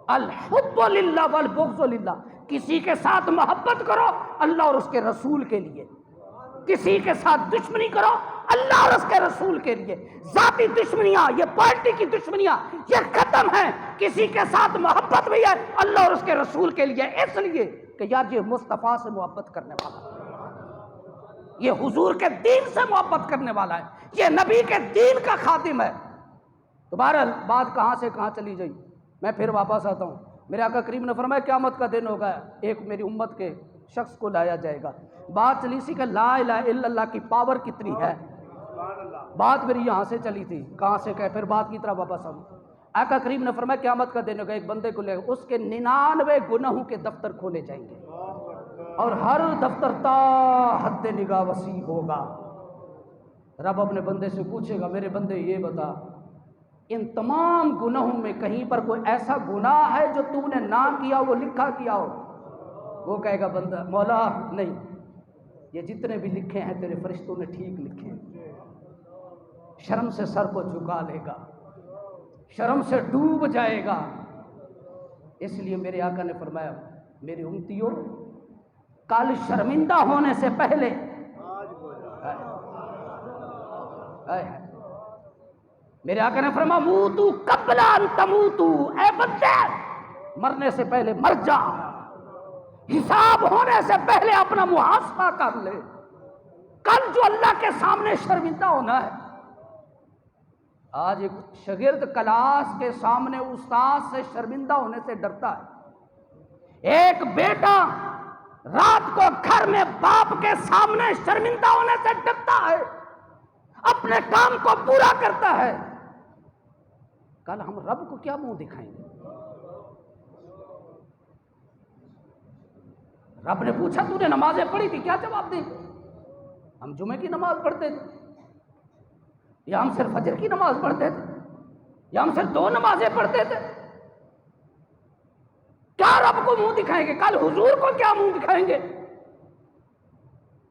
الحب للہ والبغض للہ، کسی کے ساتھ محبت کرو اللہ اور اس کے رسول کے لیے، کسی کے ساتھ دشمنی کرو اللہ اور اس کے رسول کے لیے۔ ذاتی دشمنیاں، یہ پارٹی کی دشمنیاں یہ ختم ہیں، کسی کے ساتھ محبت بھی ہے اللہ اور اس کے رسول کے لیے، اس لیے کہ یار یہ مصطفیٰ سے محبت کرنے والا ہے، یہ حضور کے دین سے محبت کرنے والا ہے، یہ نبی کے دین کا خادم ہے۔ تو بہرحال بات کہاں سے کہاں چلی گئی، میں پھر واپس آتا ہوں۔ میرے آقا کریم نے فرمایا قیامت کا دن ہوگا، ایک میری امت کے شخص کو لایا جائے گا۔ بات چلی سی کہ لا الہ الا اللہ کی پاور کتنی ہے، بات میری یہاں سے چلی تھی، کہاں سے کہ پھر بات کی طرح واپس آؤں۔ آقا کریم نے فرمایا قیامت کا دن ہوگا، ایک بندے کو لے گا، اس کے 99 گناہوں کے دفتر کھولے جائیں گے اور ہر دفتر تا حد نگاہ وسیع ہوگا۔ رب اپنے بندے سے پوچھے گا میرے بندے یہ بتا ان تمام گناہوں میں کہیں پر کوئی ایسا گناہ ہے جو تو نے نہ کیا وہ لکھا کیا ہو؟ وہ کہے گا بندہ مولا نہیں، یہ جتنے بھی لکھے ہیں تیرے فرشتوں نے ٹھیک لکھے ہیں۔ شرم سے سر کو جھکا لے گا، شرم سے ڈوب جائے گا۔ اس لیے میرے آقا نے فرمایا میری امتیوں کل شرمندہ ہونے سے پہلے میرے آقا نے فرمایا موتو قبل ان تموتو، اے بندے مرنے سے پہلے مر جا، حساب ہونے سے پہلے اپنا محاسبہ کر لے، کل جو اللہ کے سامنے شرمندہ ہونا ہے۔ آج ایک شاگرد کلاس کے سامنے استاد سے شرمندہ ہونے سے ڈرتا ہے، ایک بیٹا رات کو گھر میں باپ کے سامنے شرمندہ ہونے سے ڈرتا ہے، اپنے کام کو پورا کرتا ہے۔ کل ہم رب کو کیا منہ دکھائیں گے؟ رب نے پوچھا تو نے نمازیں پڑھی تھی، کیا جواب دیں؟ ہم جمعے کی نماز پڑھتے تھے، یا ہم صرف فجر کی نماز پڑھتے تھے، یا ہم صرف 2 نمازیں پڑھتے تھے؟ کیا رب کو منہ دکھائیں گے؟ کل حضور کو کیا منہ دکھائیں گے؟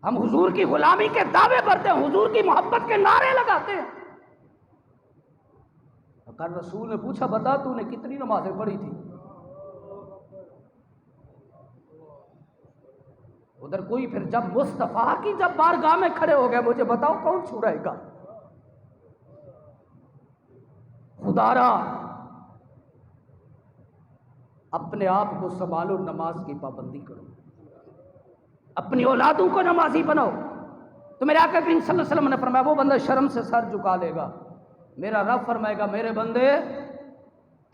ہم حضور کی غلامی کے دعوے کرتے ہیں، حضور کی محبت کے نعرے لگاتے ہیں۔ کل رسول نے پوچھا بتا تو نے کتنی نمازیں پڑھی تھی؟ ادھر کوئی پھر جب مصطفیٰ کی جب بارگاہ میں کھڑے ہو گئے مجھے بتاؤ کون چھڑائے گا؟ خدا را اپنے آپ کو سنبھالو، نماز کی پابندی کرو، اپنی اولادوں کو نمازی بناؤ۔ تو میرے آقا کریم صلی اللہ علیہ وسلم نے فرمایا وہ بندہ شرم سے سر جھکا لے گا، میرا رب فرمائے گا میرے بندے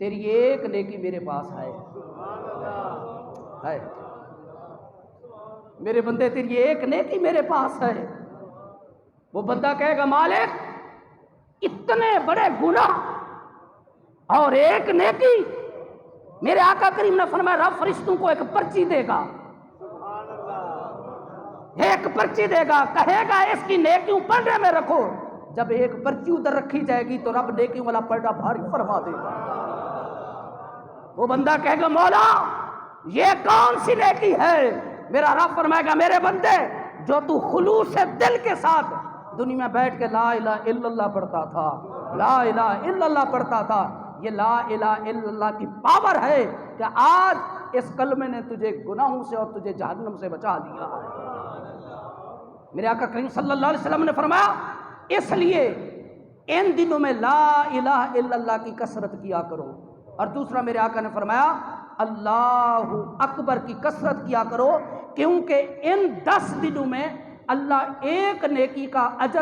تیری ایک نیکی میرے پاس ہے، میرے بندے تیری ایک نیکی میرے پاس ہے۔ وہ بندہ کہے گا مالک اتنے بڑے گناہ اور ایک نیکی؟ میرے آقا کریم نے فرمایا رب فرشتوں کو ایک پرچی دے گا، ایک پرچی دے گا، کہے گا اس کی نیکیوں پڑھنے میں رکھو۔ جب ایک پرچی ادھر رکھی جائے گی تو رب نیکیوں والا پڑھنا بھاری فرما دے گا۔ وہ بندہ کہے گا مولا یہ کون سی نیکی ہے؟ میرا رب فرمائے گا میرے بندے جو تو خلوص دل کے ساتھ دنیا میں بیٹھ کے لا الہ الا اللہ پڑھتا تھا، لا الہ الا اللہ پڑھتا تھا، یہ لا الہ الا اللہ کی پاور ہے کہ آج اس کلمے نے تجھے گناہوں سے اور تجھے جہنم سے بچا لیا۔ میرے آقا کریم صلی اللہ علیہ وسلم نے فرمایا اس لیے ان دنوں میں لا الہ الا اللہ کی کثرت کیا کرو، اور دوسرا میرے آقا نے فرمایا اللہ اکبر کی کثرت کیا کرو، کیونکہ ان 10 دنوں میں اللہ ایک نیکی کا اجر